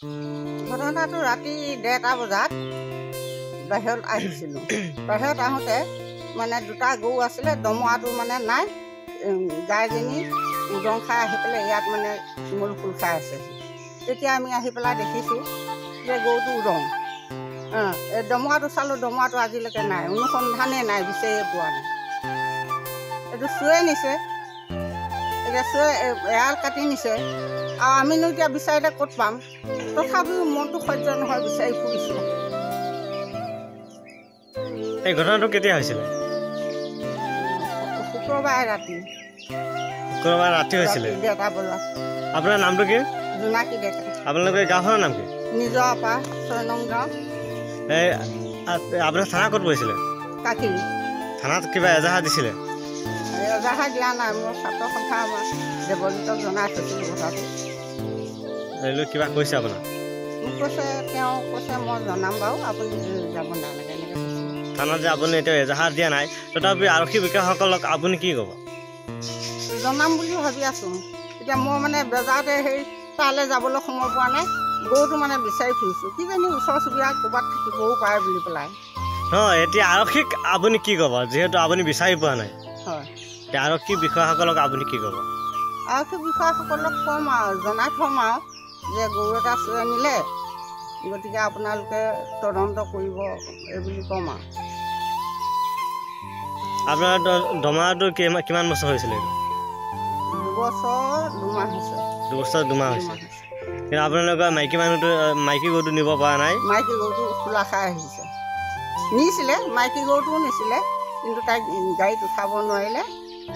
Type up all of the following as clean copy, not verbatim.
ঘটনাটো ৰাতি 1:30 বজাত বাহিৰত আহিছিলোঁ। বাহিৰত আহোঁতে মানে দুটা গৰু আছিলে, দমৰাটো মানে নাই, গাইজনী উদং খাই আহি পেলাই ইয়াত মানে শিমল ফুল খাই আছে। তেতিয়া আমি আহি পেলাই দেখিছোঁ যে গৰুটো উদং। এই দমৰাটো চালোঁ, দমৰাটো আজিলৈকে নাই, অনুসন্ধানেই নাই, বিচাৰিয়ে পোৱা নাই। এইটো চুৰে নিছে, এতিয়া চুৰে এৰাল কাটি নিছে, আৰু আমিনো এতিয়া বিচাৰিলে ক'ত পাম? তথাপিও মনটো সহ্য নহয়, বিচাৰি ফুৰিছোঁ। এই ঘটনাটো কেতিয়া হৈছিলে? শুক্ৰবাৰে ৰাতি। শুক্ৰবাৰ ৰাতি হৈছিলে? 1:30 বজাত। আপোনাৰ নামটো কি? জোনাকী ডেকা। আপোনালোকৰ গাঁওখনৰ নাম কি? নিজৰ পৰা 6 নং গাঁও। এই আপোনাৰ থানা ক'ত পৰিছিলে? কাকিৰি। থানাত কিবা এজাহাৰ দিছিলে? এজাহাৰ দিয়া নাই, মোৰ ছাত্ৰ সন্থা দেৱজিতক জনাই থৈছিলোঁ কথাটো। এইলৈ কিবা কৈছে আপোনাক? মোক কৈছে, তেওঁ কৈছে মই জনাম বাৰু, আপুনি যাব নালাগে, এনেকৈ কৈছে। থানাত যে আপুনি এতিয়া এজাহাৰ দিয়া নাই, তথাপি আৰক্ষী বিষয়াসকলক আপুনি কি ক'ব? জনাম বুলি ভাবি আছোঁ। এতিয়া মই মানে বজাৰতে তালৈ যাবলৈ সময় পোৱা নাই, গৰুটো মানে বিচাৰি ফুৰিছোঁ, কিজানি ওচৰ চুবুৰীয়া ক'ৰবাত থাকিবও পাৰে বুলি পেলাই। হয়, এতিয়া আৰক্ষীক আপুনি কি ক'ব, যিহেতু আপুনি বিচাৰি পোৱা নাই? হয়, এতিয়া আৰক্ষী বিষয়াসকলক আপুনি কি ক'ব? আৰক্ষী বিষয়াসকলক ক'ম আৰু, জনাই থ'ম আৰু যে গৰু এটা চুৰে নিলে, গতিকে আপোনালোকে তদন্ত কৰিব, এইবুলি ক'ম আৰু। আপোনাৰ দমৰাটো কিমান বছৰ হৈছিলে? 2 বছৰ 2 মাহ হৈছে। 2 বছৰ 2 মাহ হৈছে। কিন্তু আপোনালোকৰ মাইকী গৰুটো নিব পৰা নাই? মাইকী গৰুটো খোলা খাই আহিছে। নিছিলে, মাইকী গৰুটোও নিছিলে, কিন্তু তাইক গাড়ীত উঠাব নোৱাৰিলে।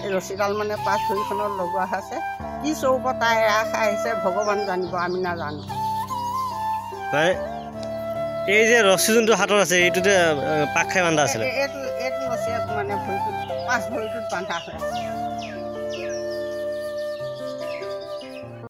এই ৰছীডাল মানে পাছ ভৰিখনত লগোৱা হৈছে। কি স্বৰূপত তাই এৰা খাই আহিছে ভগৱান জানিব, আমি নাজানো। মানে এই যে ৰছী যোনটো হাতত আছে, এইটোতে পাক খাই বান্ধা আছিলে? এইটো ৰছীয়ে মানে ভৰিটোত, পাছ ভৰিটোত বান্ধা হৈ আছে।